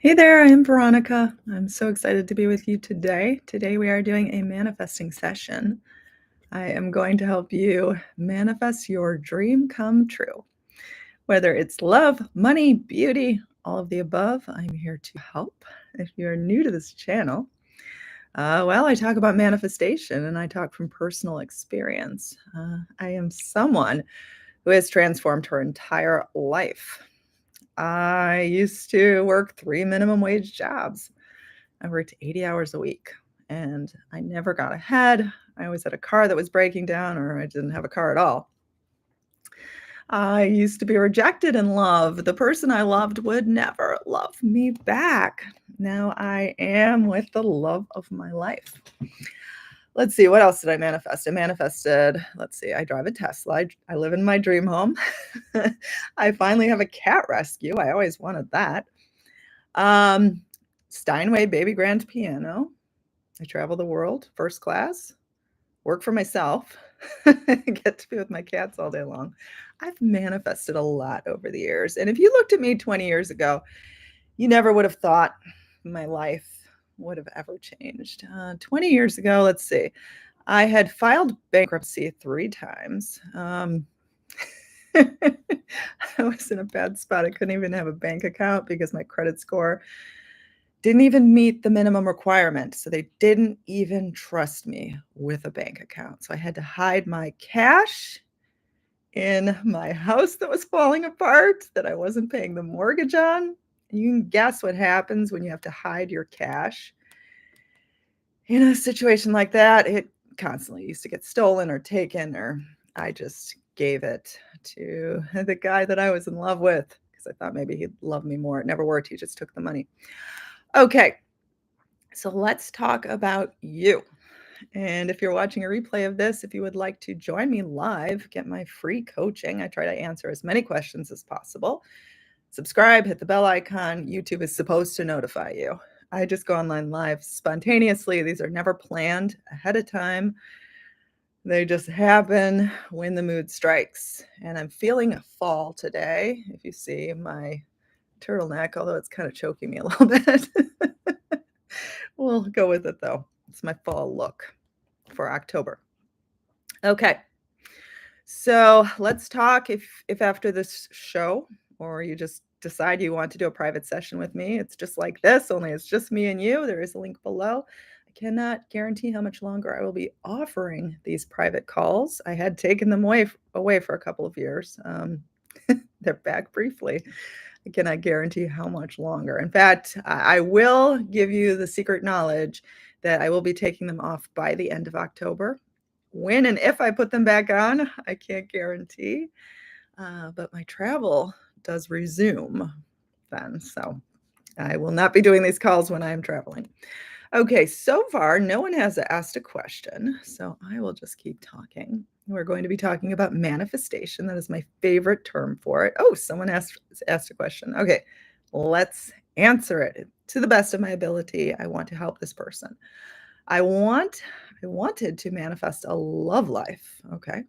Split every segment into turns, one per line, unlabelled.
Hey there, I'm Veronica. I'm so excited to be with you today. Today we are doing a manifesting session. I am going to help you manifest your dream come true. Whether it's love, money, beauty, all of the above, I'm here to help. If you're new to this channel, I talk about manifestation and I talk from personal experience. I am someone who has transformed her entire life. I used to work 3 minimum wage jobs. I worked 80 hours a week and I never got ahead. I always had a car that was breaking down or I didn't have a car at all. I used to be rejected in love. The person I loved would never love me back. Now I am with the love of my life. Let's see, what else did I manifest? I manifested, I drive a Tesla. I live in my dream home. I finally have a cat rescue. I always wanted that. Um, Steinway baby grand piano. I travel the world first class, work for myself, get to be with my cats all day long. I've manifested a lot over the years. And if you looked at me 20 years ago, you never would have thought my life would have ever changed. 20 years ago, let's see, I had filed bankruptcy 3 times. I was in a bad spot. I couldn't even have a bank account because my credit score didn't even meet the minimum requirement, so they didn't even trust me with a bank account. So I had to hide my cash in my house that was falling apart, that I wasn't paying the mortgage on. You can guess what happens when you have to hide your cash. In a situation like that, it constantly used to get stolen or taken, or I just gave it to the guy that I was in love with because I thought maybe he'd love me more. It never worked. He just took the money. Okay, so let's talk about you. And if you're watching a replay of this, if you would like to join me live, get my free coaching. I try to answer as many questions as possible. Subscribe, hit the bell icon. YouTube is supposed to notify you. I just go online live spontaneously. These are never planned ahead of time. They just happen when the mood strikes. And I'm feeling a fall today. If you see my turtleneck, although it's kind of choking me a little bit. We'll go with it though. It's my fall look for October. Okay. So let's talk if after this show, or you just decide you want to do a private session with me, it's just like this, only it's just me and you. There is a link below. I cannot guarantee how much longer I will be offering these private calls. I had taken them away for a couple of years. They're back briefly. I cannot guarantee how much longer. In fact, I will give you the secret knowledge that I will be taking them off by the end of October. When and if I put them back on, I can't guarantee. But my travel does resume then. So I will not be doing these calls when I'm traveling. Okay, so far, no one has asked a question, so I will just keep talking. We're going to be talking about manifestation. That is my favorite term for it. Oh, someone asked a question. Okay, let's answer it to the best of my ability. I want to help this person. I wanted to manifest a love life, okay,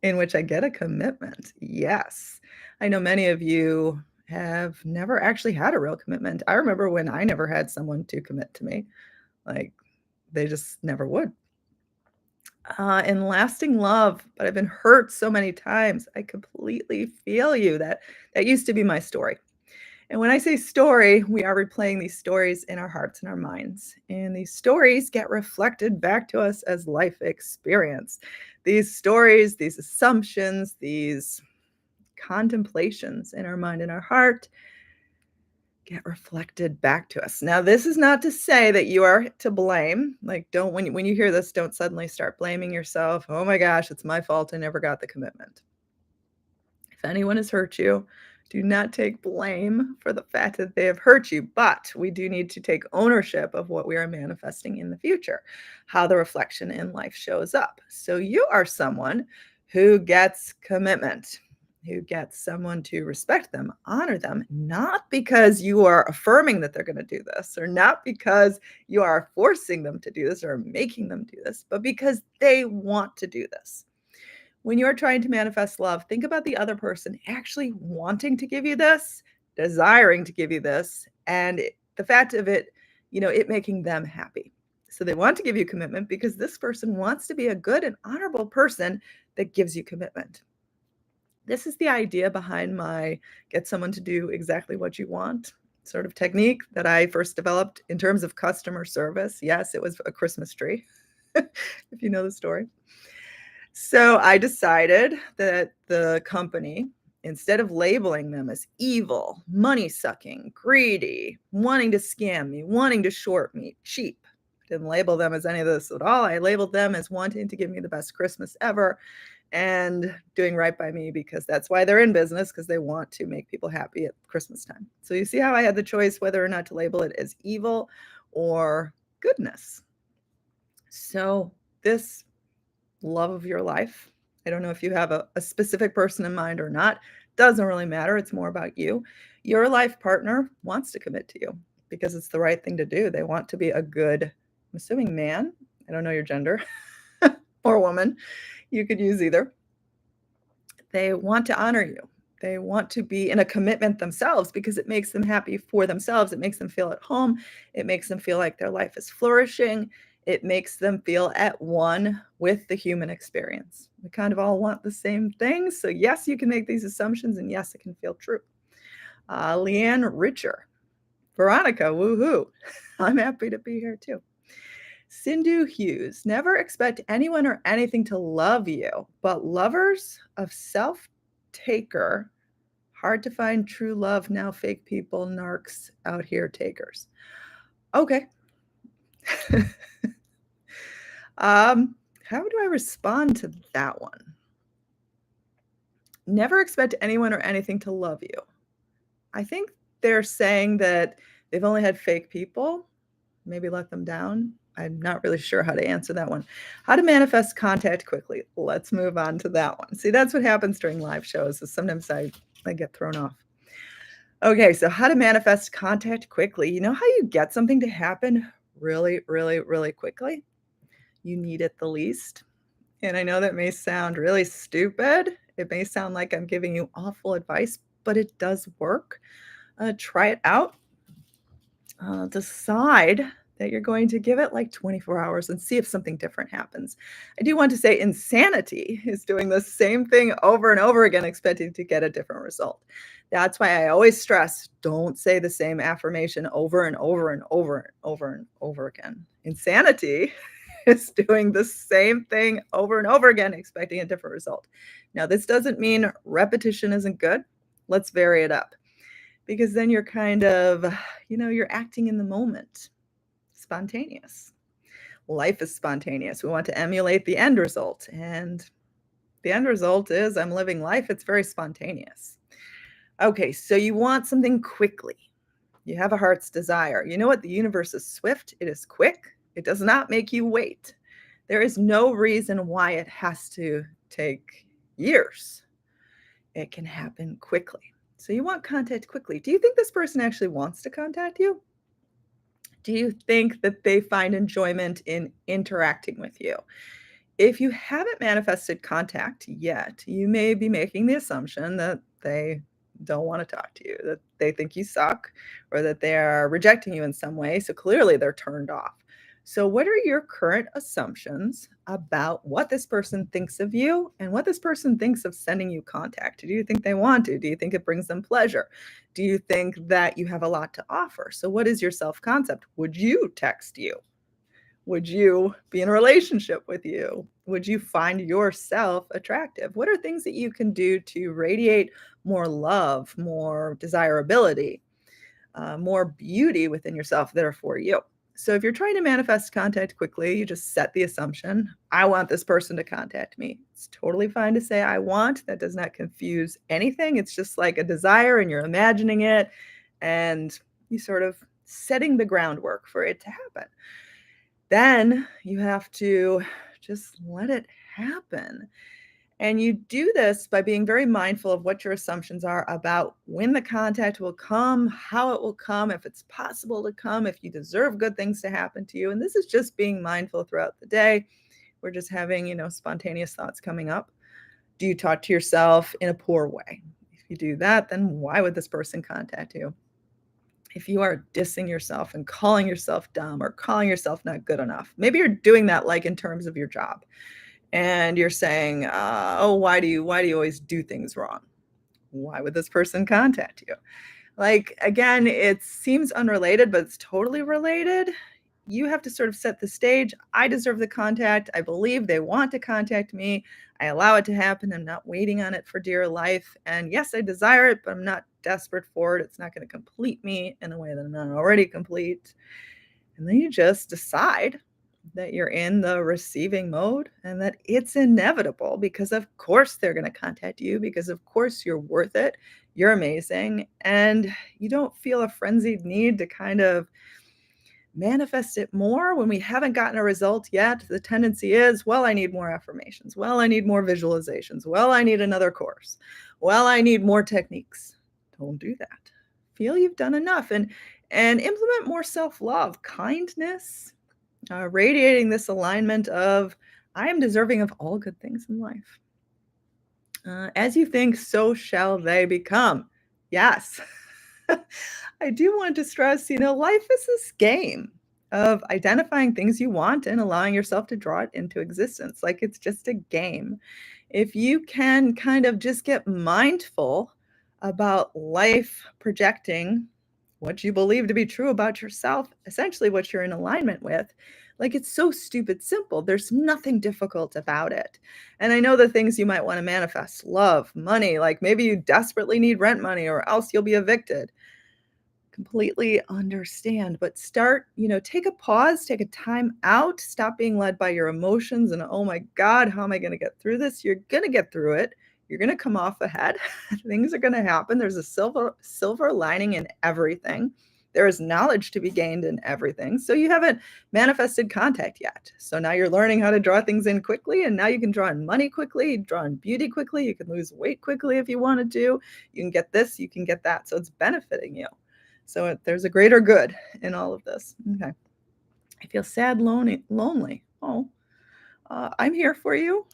in which I get a commitment. Yes. I know many of you have never actually had a real commitment. I remember when I never had someone to commit to me. Like, they just never would. And lasting love, but I've been hurt so many times. I completely feel you. That used to be my story. And when I say story, we are replaying these stories in our hearts and our minds. And these stories get reflected back to us as life experience. These stories, these assumptions, these contemplations in our mind and our heart get reflected back to us. Now, this is not to say that you are to blame. Like, don't when you hear this, don't suddenly start blaming yourself. Oh my gosh, it's my fault. I never got the commitment. If anyone has hurt you, do not take blame for the fact that they have hurt you, but we do need to take ownership of what we are manifesting in the future, how the reflection in life shows up. So you are someone who gets commitment, who gets someone to respect them, honor them, not because you are affirming that they're going to do this, or not because you are forcing them to do this or making them do this, but because they want to do this. When you're trying to manifest love, think about the other person actually wanting to give you this, desiring to give you this, and the fact of it, it making them happy. So they want to give you commitment because this person wants to be a good and honorable person that gives you commitment. This is the idea behind my get someone to do exactly what you want sort of technique that I first developed in terms of customer service. Yes, it was a Christmas tree, if you know the story. So I decided that the company, instead of labeling them as evil, money sucking, greedy, wanting to scam me, wanting to short me, cheap, didn't label them as any of this at all. I labeled them as wanting to give me the best Christmas ever and doing right by me because that's why they're in business, because they want to make people happy at Christmas time. So you see how I had the choice whether or not to label it as evil or goodness. So this love of your life, I don't know if you have a specific person in mind or not, doesn't really matter. It's more about you. Your life partner wants to commit to you because it's the right thing to do. They want to be a good, I'm assuming man, I don't know your gender, or woman. You could use either. They want to honor you. They want to be in a commitment themselves because it makes them happy for themselves. It makes them feel at home. It makes them feel like their life is flourishing. It makes them feel at one with the human experience. We kind of all want the same thing. So, yes, you can make these assumptions, and yes, it can feel true. Leanne Richer, Veronica, woohoo. I'm happy to be here too. Sindhu Hughes, never expect anyone or anything to love you, but lovers of self-taker, hard to find true love now, fake people, narcs out here takers. Okay. How do I respond to that one? Never expect anyone or anything to love you. I think they're saying that they've only had fake people, maybe let them down. I'm not really sure how to answer that one. How to manifest contact quickly. Let's move on to that one. See, that's what happens during live shows is sometimes I get thrown off. Okay, so how to manifest contact quickly. You know how you get something to happen really, really, really quickly? You need it the least. And I know that may sound really stupid. It may sound like I'm giving you awful advice, but it does work. Try it out. Decide that you're going to give it like 24 hours and see if something different happens. I do want to say insanity is doing the same thing over and over again, expecting to get a different result. That's why I always stress don't say the same affirmation over and over and over and over and over again. Insanity is doing the same thing over and over again, expecting a different result. Now, this doesn't mean repetition isn't good. Let's vary it up because then you're kind of, you're acting in the moment, spontaneous. Life is spontaneous. We want to emulate the end result. And the end result is I'm living life. It's very spontaneous. Okay, so you want something quickly. You have a heart's desire. You know what? The universe is swift. It is quick. It does not make you wait. There is no reason why it has to take years. It can happen quickly. So you want contact quickly. Do you think this person actually wants to contact you? Do you think that they find enjoyment in interacting with you? If you haven't manifested contact yet, you may be making the assumption that they don't want to talk to you, that they think you suck, or that they are rejecting you in some way. So clearly they're turned off. So, what are your current assumptions about what this person thinks of you and what this person thinks of sending you contact? Do you think they want to? Do you think it brings them pleasure? Do you think that you have a lot to offer? So, what is your self concept? Would you text you? Would you be in a relationship with you? Would you find yourself attractive? What are things that you can do to radiate more love, more desirability, more beauty within yourself that are for you? So if you're trying to manifest contact quickly, you just set the assumption, I want this person to contact me. It's totally fine to say I want. That does not confuse anything. It's just like a desire and you're imagining it and you sort of setting the groundwork for it to happen. Then you have to just let it happen. And you do this by being very mindful of what your assumptions are about when the contact will come, how it will come, if it's possible to come, if you deserve good things to happen to you. And this is just being mindful throughout the day. We're just having, spontaneous thoughts coming up. Do you talk to yourself in a poor way? If you do that, then why would this person contact you? If you are dissing yourself and calling yourself dumb or calling yourself not good enough, maybe you're doing that like in terms of your job and you're saying, oh, why do you always do things wrong? Why would this person contact you? Like, again, it seems unrelated, but it's totally related. You have to sort of set the stage. I deserve the contact. I believe they want to contact me. I allow it to happen. I'm not waiting on it for dear life. And yes, I desire it, but I'm not desperate for it. It's not going to complete me in a way that I'm not already complete. And then you just decide that you're in the receiving mode and that it's inevitable because, of course, they're going to contact you because, of course, you're worth it. You're amazing. And you don't feel a frenzied need to kind of manifest it more when we haven't gotten a result yet. The tendency is, well, I need more affirmations. Well, I need more visualizations. Well, I need another course. Well, I need more techniques. Don't do that. Feel you've done enough and implement more self-love, kindness, radiating this alignment of I am deserving of all good things in life. As you think, so shall they become. Yes. I do want to stress, life is this game of identifying things you want and allowing yourself to draw it into existence. Like it's just a game. If you can kind of just get mindful about life projecting what you believe to be true about yourself, essentially what you're in alignment with, like it's so stupid simple. There's nothing difficult about it. And I know the things you might want to manifest love, money, like maybe you desperately need rent money or else you'll be evicted. Completely understand, but start, take a pause, take a time out, stop being led by your emotions and, oh my God, how am I going to get through this? You're going to get through it. You're going to come off ahead. Things are going to happen. There's a silver lining in everything. There is knowledge to be gained in everything. So you haven't manifested contact yet. So now you're learning how to draw things in quickly, and now you can draw in money quickly, draw in beauty quickly. You can lose weight quickly if you wanted to. You can get this, you can get that. So it's benefiting you. So there's a greater good in all of this. Okay. I feel sad, lonely. Oh, I'm here for you.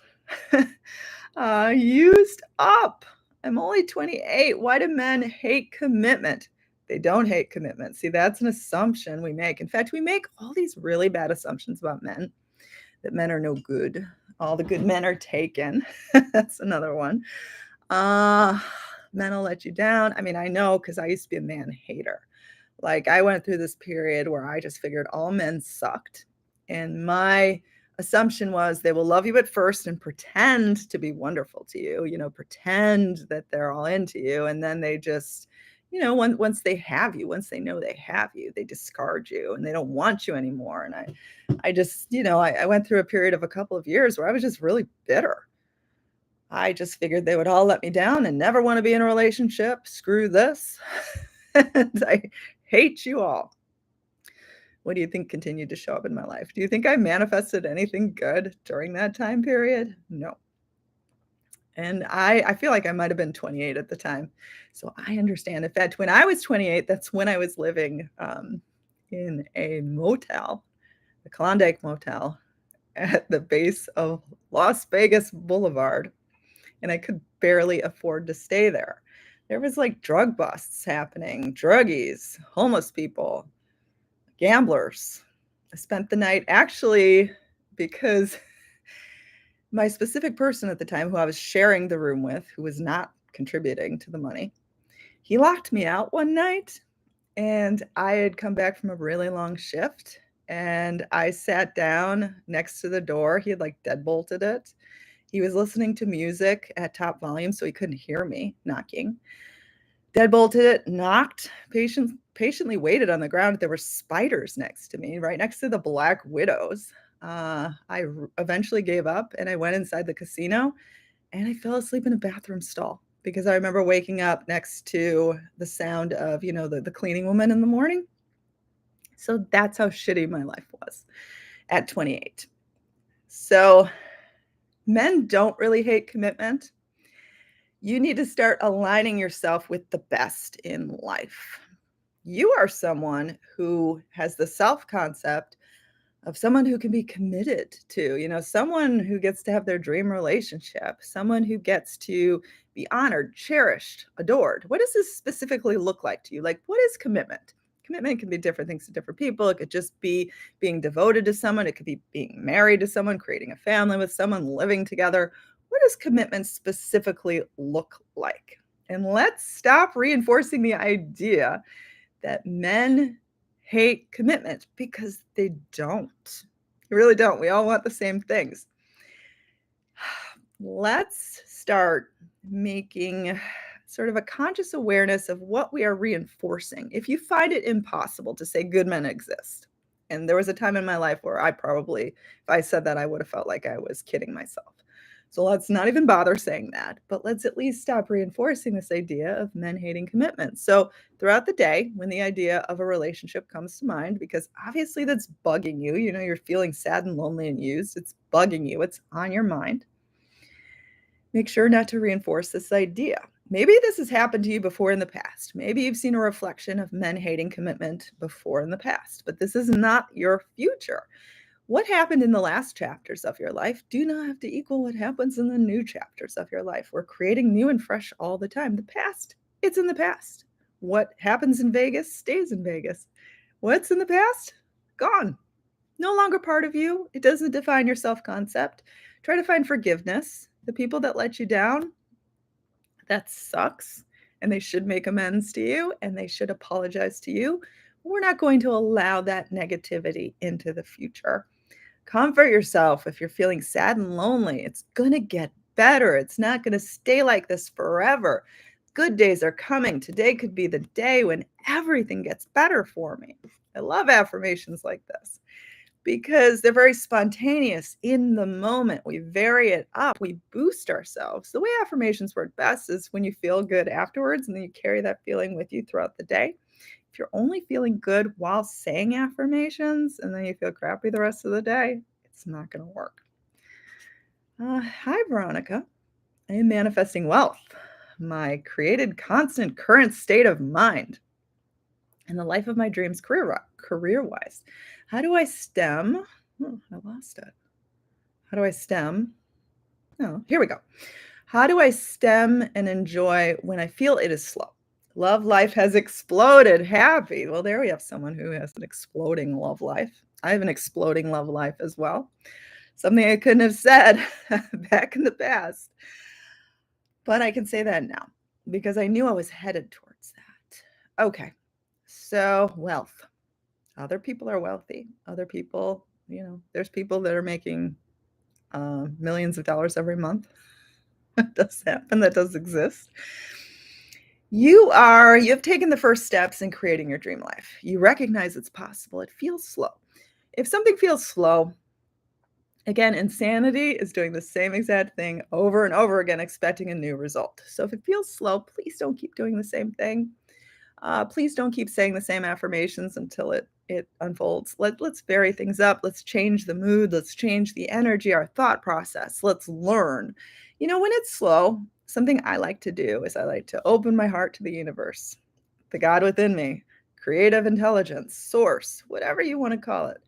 Used up. I'm only 28. Why do men hate commitment? They don't hate commitment. See, that's an assumption we make. In fact, we make all these really bad assumptions about men, that men are no good. All the good men are taken. That's another one. Men will let you down. I mean, I know because I used to be a man hater. Like I went through this period where I just figured all men sucked. And my assumption was they will love you at first and pretend to be wonderful to you, pretend that they're all into you. And then they just, once they have you, once they know they have you, they discard you and they don't want you anymore. And I just, I went through a period of a couple of years where I was just really bitter. I just figured they would all let me down and never want to be in a relationship. Screw this. And I hate you all. What do you think continued to show up in my life? Do you think I manifested anything good during that time period? No. And I feel like I might have been 28 at the time. So I understand. In fact, when I was 28, that's when I was living in a motel, the Klondike Motel at the base of Las Vegas Boulevard. And I could barely afford to stay there. There was like drug busts happening, druggies, homeless people, gamblers. I spent the night actually because my specific person at the time who I was sharing the room with, who was not contributing to the money, he locked me out one night and I had come back from a really long shift and I sat down next to the door. He had like deadbolted it. He was listening to music at top volume, so he couldn't hear me knocking. Deadbolted it, knocked, patiently waited on the ground. There were spiders next to me, right next to the black widows. Eventually gave up and I went inside the casino and I fell asleep in a bathroom stall because I remember waking up next to the sound of, the cleaning woman in the morning. So that's how shitty my life was at 28. So men don't really hate commitment. You need to start aligning yourself with the best in life. You are someone who has the self-concept of someone who can be committed to, someone who gets to have their dream relationship, someone who gets to be honored, cherished, adored. What does this specifically look like to you? Like, what is commitment? Commitment can be different things to different people. It could just be being devoted to someone. It could be being married to someone, creating a family with someone, living together. What does commitment specifically look like? And let's stop reinforcing the idea that men hate commitment, because they don't. They really don't. We all want the same things. Let's start making sort of a conscious awareness of what we are reinforcing. If you find it impossible to say good men exist, and there was a time in my life where if I said that, I would have felt like I was kidding myself. So let's not even bother saying that, but let's at least stop reinforcing this idea of men hating commitment. So throughout the day, when the idea of a relationship comes to mind, because obviously that's bugging you, you're feeling sad and lonely and used, it's bugging you, it's on your mind. Make sure not to reinforce this idea. Maybe this has happened to you before in the past. Maybe you've seen a reflection of men hating commitment before in the past, but this is not your future. What happened in the last chapters of your life do not have to equal what happens in the new chapters of your life. We're creating new and fresh all the time. The past, it's in the past. What happens in Vegas stays in Vegas. What's in the past? Gone. No longer part of you. It doesn't define your self-concept. Try to find forgiveness. The people that let you down, that sucks. And they should make amends to you, and they should apologize to you. We're not going to allow that negativity into the future. Comfort yourself if you're feeling sad and lonely. It's going to get better. It's not going to stay like this forever. Good days are coming. Today could be the day when everything gets better for me. I love affirmations like this because they're very spontaneous in the moment. We vary it up. We boost ourselves. The way affirmations work best is when you feel good afterwards, and then you carry that feeling with you throughout the day. If you're only feeling good while saying affirmations and then you feel crappy the rest of the day, it's not going to work. Hi, Veronica. I am manifesting wealth, my created constant current state of mind, and the life of my dreams career-wise. How do I stem? Oh, I lost it. How do I stem? Oh, here we go. How do I stem and enjoy when I feel it is slow? Love life has exploded. Happy. Well, there we have someone who has an exploding love life. I have an exploding love life as well. Something I couldn't have said back in the past. But I can say that now because I knew I was headed towards that. Okay. So, wealth. Other people are wealthy. Other people, there's people that are making millions of dollars every month. That does happen. That does exist. You have taken the first steps in creating your dream life. You recognize it's possible. It feels slow. If something feels slow, again, insanity is doing the same exact thing over and over again, expecting a new result. So if it feels slow, please don't keep doing the same thing. Please don't keep saying the same affirmations until it unfolds. Let's vary things up. Let's change the mood. Let's change the energy, our thought process. Let's learn. When it's slow, something I like to do is I like to open my heart to the universe, the God within me, creative intelligence, source, whatever you want to call it.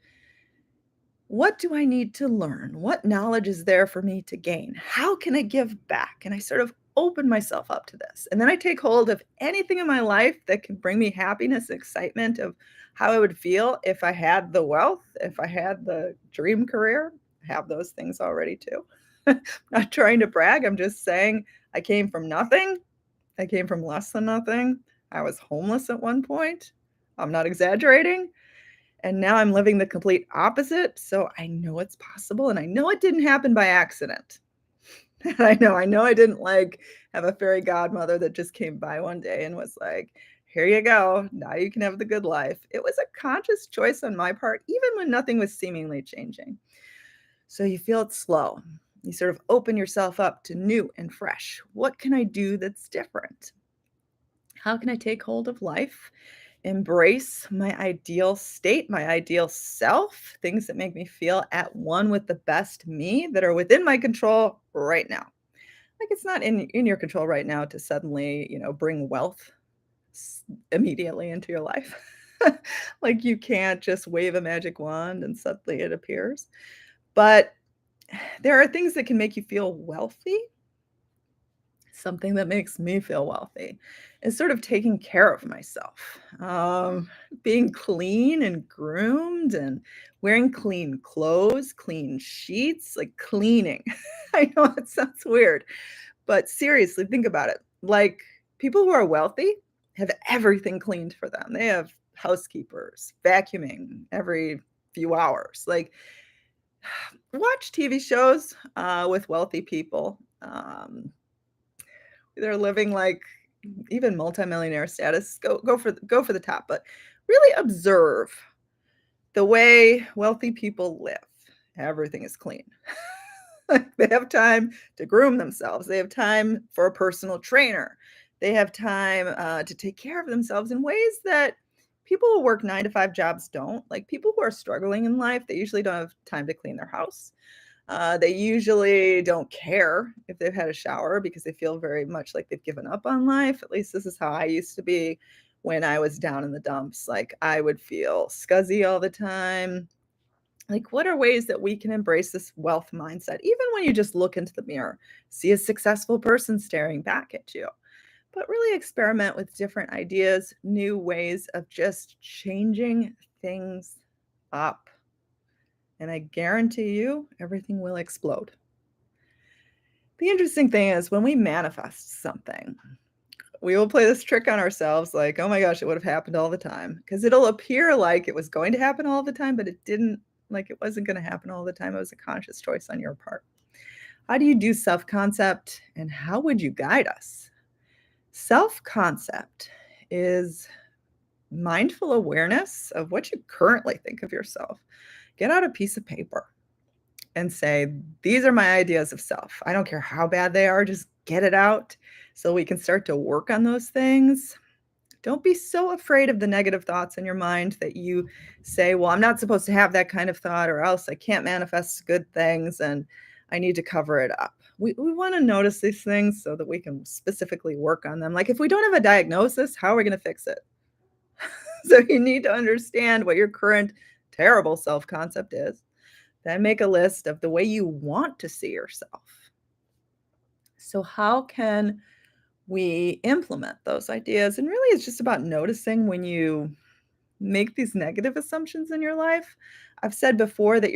What do I need to learn? What knowledge is there for me to gain? How can I give back? And I sort of open myself up to this. And then I take hold of anything in my life that can bring me happiness, excitement of how I would feel if I had the wealth, if I had the dream career. I have those things already too. Not trying to brag. I'm just saying I came from nothing. I came from less than nothing. I was homeless at one point. I'm not exaggerating. And now I'm living the complete opposite. So I know it's possible. And I know it didn't happen by accident. I know I didn't have a fairy godmother that just came by one day and was like, here you go. Now you can have the good life. It was a conscious choice on my part, even when nothing was seemingly changing. So you feel it's slow. You sort of open yourself up to new and fresh. What can I do that's different? How can I take hold of life? Embrace my ideal state, my ideal self, things that make me feel at one with the best me that are within my control right now. Like it's not in your control right now to suddenly, bring wealth immediately into your life. Like, you can't just wave a magic wand and suddenly it appears. But there are things that can make you feel wealthy. Something that makes me feel wealthy is sort of taking care of myself, being clean and groomed and wearing clean clothes, clean sheets, like cleaning. I know it sounds weird, but seriously, think about it. Like, people who are wealthy have everything cleaned for them. They have housekeepers vacuuming every few hours. Like, watch TV shows with wealthy people. They're living like even multimillionaire status. Go for the top, but really observe the way wealthy people live. Everything is clean. Like, they have time to groom themselves. They have time for a personal trainer. They have time to take care of themselves in ways that people who work 9 to 5 jobs don't. Like, people who are struggling in life, they usually don't have time to clean their house. They usually don't care if they've had a shower because they feel very much like they've given up on life. At least this is how I used to be when I was down in the dumps. Like, I would feel scuzzy all the time. Like, what are ways that we can embrace this wealth mindset? Even when you just look into the mirror, see a successful person staring back at you, but really experiment with different ideas, new ways of just changing things up. And I guarantee you, everything will explode. The interesting thing is when we manifest something, we will play this trick on ourselves like, "Oh my gosh, it would have happened all the time," because 'cause it'll appear like it was going to happen all the time, but it didn't, like, it wasn't gonna happen all the time. It was a conscious choice on your part. How do you do self-concept, and how would you guide us? Self-concept is mindful awareness of what you currently think of yourself. Get out a piece of paper and say, "These are my ideas of self." I don't care how bad they are, just get it out so we can start to work on those things. Don't be so afraid of the negative thoughts in your mind that you say, "Well, I'm not supposed to have that kind of thought, or else I can't manifest good things and I need to cover it up." We want to notice these things so that we can specifically work on them. Like, if we don't have a diagnosis, how are we going to fix it? So you need to understand what your current terrible self concept is. Then make a list of the way you want to see yourself. So, how can we implement those ideas? And really, it's just about noticing when you make these negative assumptions in your life. I've said before that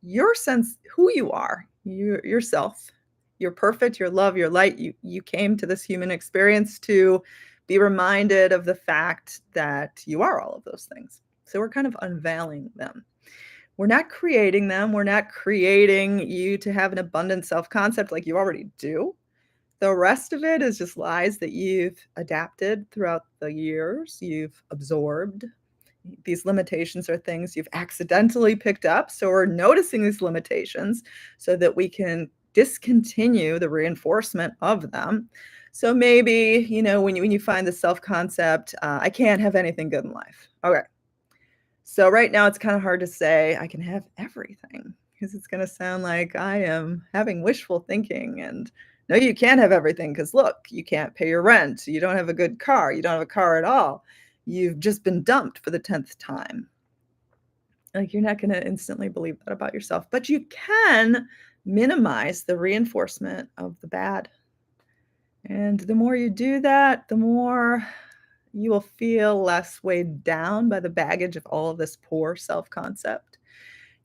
your sense who you are, yourself, you're perfect, you're love, you're light. You came to this human experience to be reminded of the fact that you are all of those things. So we're kind of unveiling them. We're not creating them. We're not creating you to have an abundant self-concept like you already do. The rest of it is just lies that you've adapted throughout the years, you've absorbed. These limitations are things you've accidentally picked up, so we're noticing these limitations so that we can discontinue the reinforcement of them. So maybe, when you find the self-concept, "I can't have anything good in life." Okay. So right now it's kind of hard to say I can have everything because it's going to sound like I am having wishful thinking. And no, you can't have everything because look, you can't pay your rent. You don't have a good car. You don't have a car at all. You've just been dumped for the 10th time. Like, you're not going to instantly believe that about yourself, but you can minimize the reinforcement of the bad. And the more you do that, the more you will feel less weighed down by the baggage of all of this poor self-concept.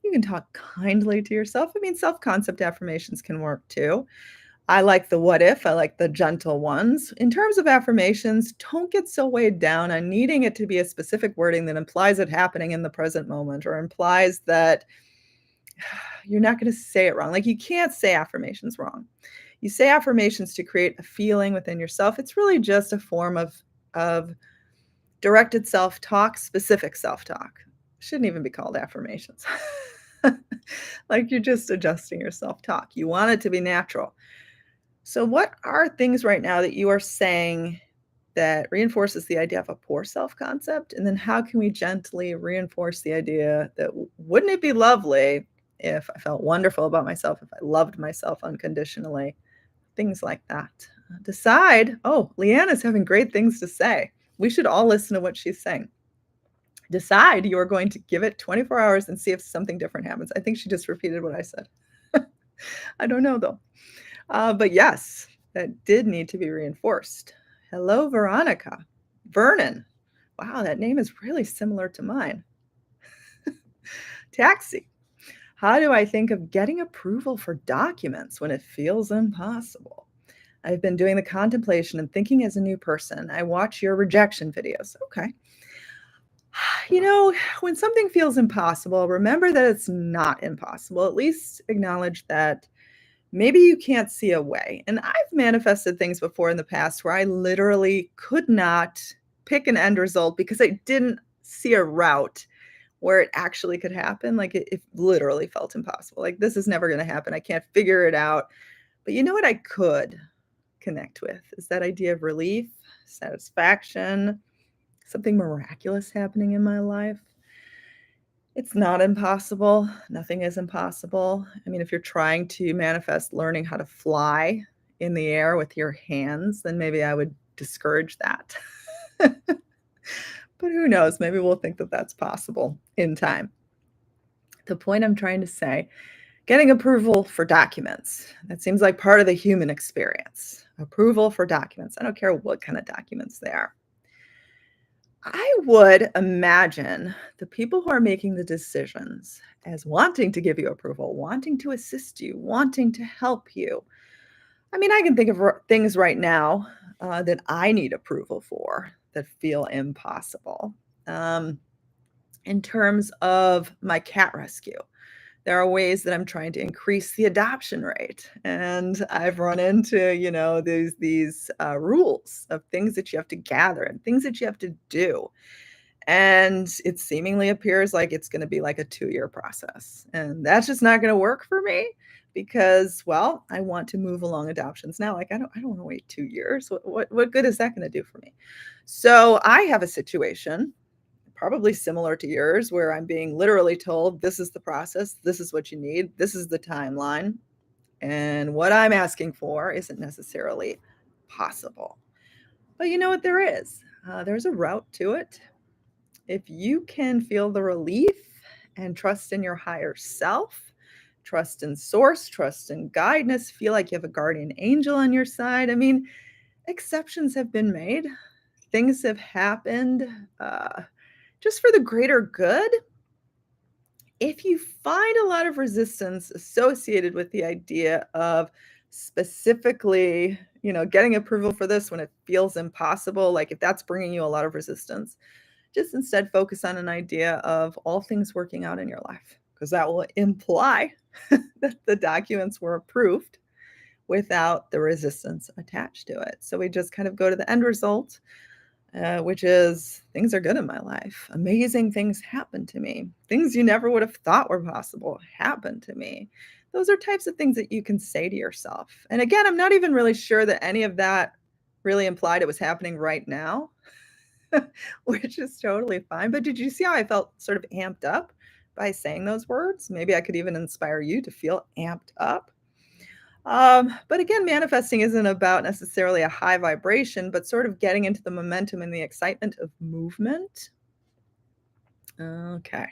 You can talk kindly to yourself. I mean, self-concept affirmations can work too. I like the what if, I like the gentle ones. In terms of affirmations, don't get so weighed down on needing it to be a specific wording that implies it happening in the present moment or implies that you're not going to say it wrong. Like, you can't say affirmations wrong. You say affirmations to create a feeling within yourself. It's really just a form of directed self-talk, specific self-talk. Shouldn't even be called affirmations. Like, you're just adjusting your self-talk. You want it to be natural. So what are things right now that you are saying that reinforces the idea of a poor self-concept? And then how can we gently reinforce the idea that wouldn't it be lovely if I felt wonderful about myself, if I loved myself unconditionally? Things like that. Decide, oh, Leanna's having great things to say. We should all listen to what she's saying. Decide you are going to give it 24 hours and see if something different happens. I think she just repeated what I said. I don't know though. But yes, that did need to be reinforced. Hello, Veronica. Vernon. Wow, that name is really similar to mine. Taxi. How do I think of getting approval for documents when it feels impossible? I've been doing the contemplation and thinking as a new person. I watch your rejection videos. Okay. You know, when something feels impossible, remember that it's not impossible. At least acknowledge that maybe you can't see a way. And I've manifested things before in the past where I literally could not pick an end result because I didn't see a route where it actually could happen. Like it literally felt impossible. Like this is never going to happen. I can't figure it out. But you know what I could connect with is that idea of relief, satisfaction, something miraculous happening in my life. It's not impossible. Nothing is impossible. I mean, if you're trying to manifest learning how to fly in the air with your hands, then maybe I would discourage that. But who knows? Maybe we'll think that that's possible in time. The point I'm trying to say, getting approval for documents, that seems like part of the human experience. Approval for documents. I don't care what kind of documents they are. I would imagine the people who are making the decisions as wanting to give you approval, wanting to assist you, wanting to help you. I mean, I can think of things right now that I need approval for that feel impossible. Um, in terms of my cat rescue, there are ways that I'm trying to increase the adoption rate, and I've run into these rules of things that you have to gather and things that you have to do. And it seemingly appears like it's gonna be like a 2-year process, and that's just not gonna work for me because, well, I want to move along adoptions now. Like, I don't wanna wait 2 years. What good is that gonna do for me? So, I have a situation, probably similar to yours, where I'm being literally told, "This is the process, this is what you need, this is the timeline," and what I'm asking for isn't necessarily possible. But you know what? There is. There's a route to it. If you can feel the relief and trust in your higher self, trust in source, trust in guidance, feel like you have a guardian angel on your side. I mean, exceptions have been made, things have happened just for the greater good. If you find a lot of resistance associated with the idea of specifically, getting approval for this when it feels impossible, like if that's bringing you a lot of resistance, just instead focus on an idea of all things working out in your life, because that will imply that the documents were approved without the resistance attached to it. So we just kind of go to the end result, which is things are good in my life. Amazing things happen to me. Things you never would have thought were possible happen to me. Those are types of things that you can say to yourself. And again, I'm not even really sure that any of that really implied it was happening right now. Which is totally fine. But did you see how I felt sort of amped up by saying those words? Maybe I could even inspire you to feel amped up. But again, manifesting isn't about necessarily a high vibration, but sort of getting into the momentum and the excitement of movement. Okay.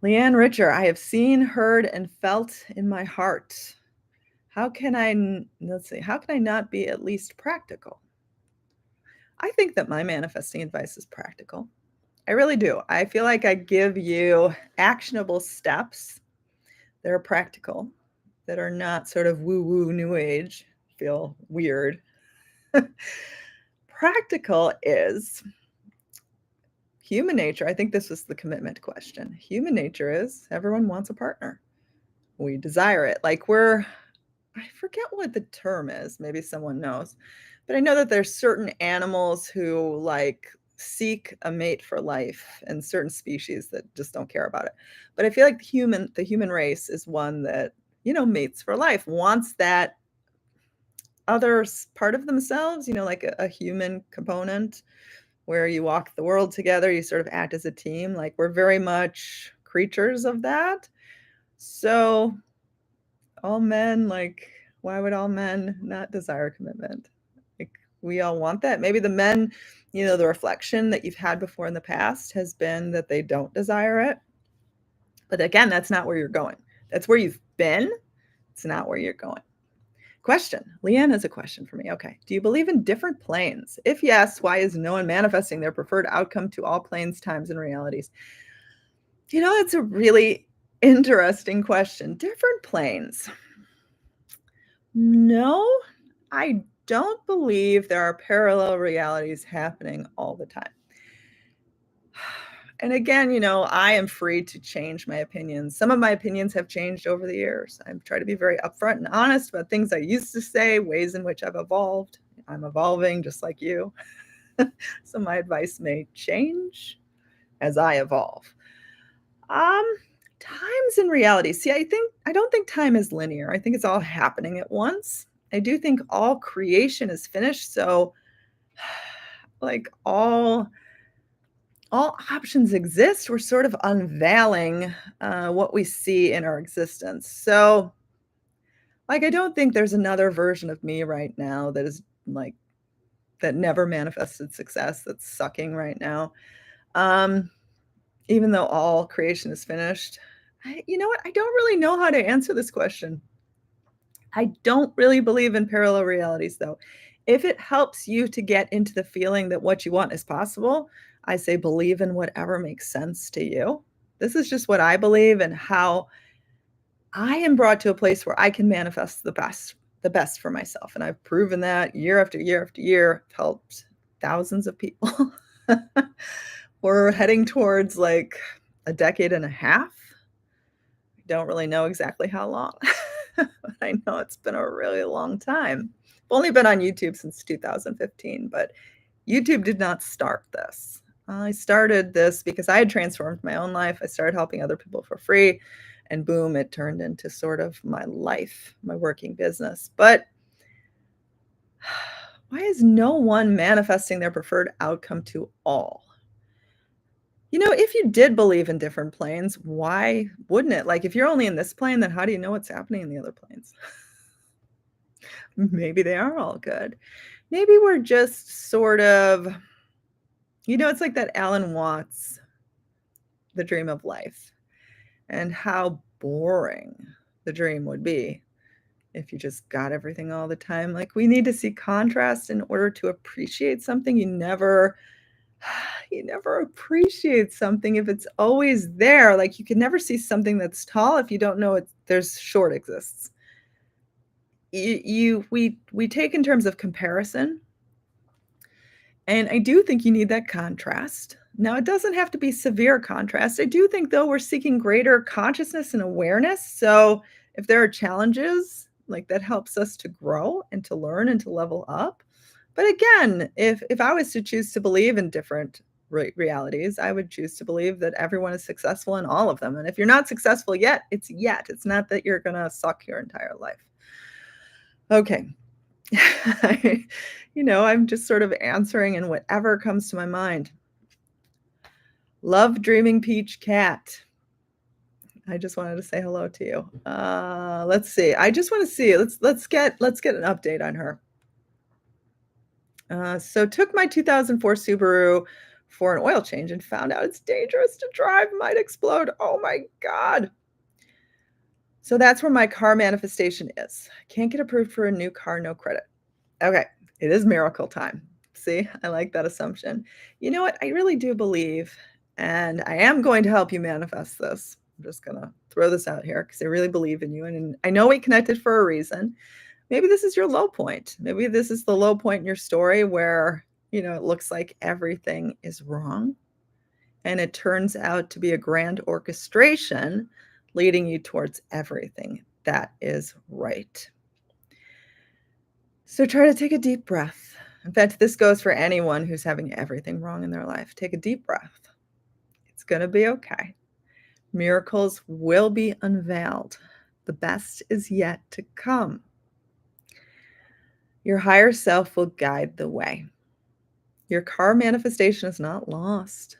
Leanne Richer, I have seen, heard, and felt in my heart. Let's see, how can I not be at least practical? I think that my manifesting advice is practical. I really do. I feel like I give you actionable steps that are practical, that are not sort of woo-woo new age, feel weird. Practical is human nature. I think this was the commitment question. Human nature is everyone wants a partner. We desire it. I forget what the term is. Maybe someone knows. But I know that there's certain animals who seek a mate for life and certain species that just don't care about it. But I feel like the human race is one that, mates for life, wants that other part of themselves, like a human component where you walk the world together, you sort of act as a team. Like we're very much creatures of that. So all men, why would all men not desire commitment? Like We all want that. Maybe the men, the reflection that you've had before in the past has been that they don't desire it. But again, that's not where you're going. That's where you've been. It's not where you're going. Question. Leanne has a question for me. Okay. Do you believe in different planes? If yes, why is no one manifesting their preferred outcome to all planes, times, and realities? It's a really interesting question. Different planes. No, I don't believe there are parallel realities happening all the time. And again, I am free to change my opinions. Some of my opinions have changed over the years. I try to be very upfront and honest about things I used to say, ways in which I've evolved. I'm evolving just like you. So my advice may change as I evolve. Um, Times and reality. See, I don't think time is linear. I think it's all happening at once. I do think all creation is finished. So like all options exist. We're sort of unveiling what we see in our existence. So, like, I don't think there's another version of me right now that is like that never manifested success that's sucking right now. Um, Even though all creation is finished. You know what? I don't really know how to answer this question. I don't really believe in parallel realities, though. If it helps you to get into the feeling that what you want is possible, I say believe in whatever makes sense to you. This is just what I believe and how I am brought to a place where I can manifest the best for myself. And I've proven that year after year after year. I've helped thousands of people. We're heading towards like a decade and a half. I don't really know exactly how long, but I know it's been a really long time. I've only been on YouTube since 2015, but YouTube did not start this. I started this because I had transformed my own life. I started helping other people for free, and boom, it turned into sort of my life, my working business. But why is no one manifesting their preferred outcome to all? If you did believe in different planes, why wouldn't it? Like, if you're only in this plane, then how do you know what's happening in the other planes? Maybe they are all good. Maybe we're just sort of, it's like that Alan Watts, The Dream of Life, and how boring the dream would be if you just got everything all the time. Like, we need to see contrast in order to appreciate something. You never appreciate something if it's always there. Like, you can never see something that's tall if you don't know there's short exists. We take in terms of comparison, and I do think you need that contrast. Now, it doesn't have to be severe contrast. I do think, though, we're seeking greater consciousness and awareness. So if there are challenges, like, that helps us to grow and to learn and to level up. But again, if I was to choose to believe in different realities, I would choose to believe that everyone is successful in all of them. And if you're not successful yet, it's yet. It's not that you're gonna suck your entire life. Okay. I'm just sort of answering in whatever comes to my mind. Love Dreaming Peach Cat. I just wanted to say hello to you. Let's see. I just want to see. Let's get an update on her. So took my 2004 Subaru for an oil change and found out it's dangerous to drive, might explode. Oh my God. So that's where my car manifestation is. Can't get approved for a new car, no credit. Okay, it is miracle time. See, I like that assumption. You know what? I really do believe, and I am going to help you manifest this. I'm just going to throw this out here because I really believe in you. And I know we connected for a reason. Maybe this is your low point. Maybe this is the low point in your story where, it looks like everything is wrong. And it turns out to be a grand orchestration leading you towards everything that is right. So try to take a deep breath. In fact, this goes for anyone who's having everything wrong in their life. Take a deep breath. It's going to be okay. Miracles will be unveiled. The best is yet to come. Your higher self will guide the way. Your car manifestation is not lost.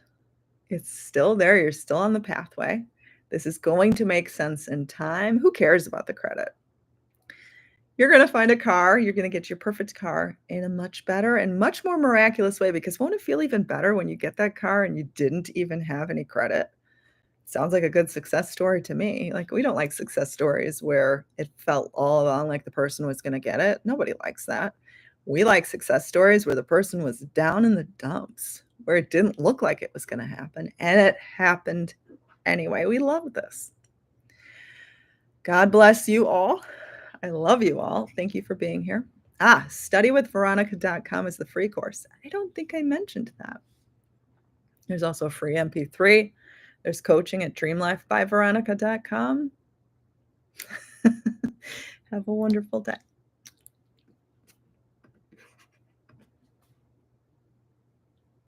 It's still there. You're still on the pathway. This is going to make sense in time. Who cares about the credit? You're gonna find a car, you're gonna get your perfect car in a much better and much more miraculous way because won't it feel even better when you get that car and you didn't even have any credit? Sounds like a good success story to me. Like, we don't like success stories where it felt all along like the person was gonna get it. Nobody likes that. We like success stories where the person was down in the dumps, where it didn't look like it was gonna happen, and it happened anyway. We love this. God bless you all. I love you all. Thank you for being here. Studywithveronica.com is the free course. I don't think I mentioned that. There's also a free MP3. There's coaching at dreamlifebyveronica.com. Have a wonderful day.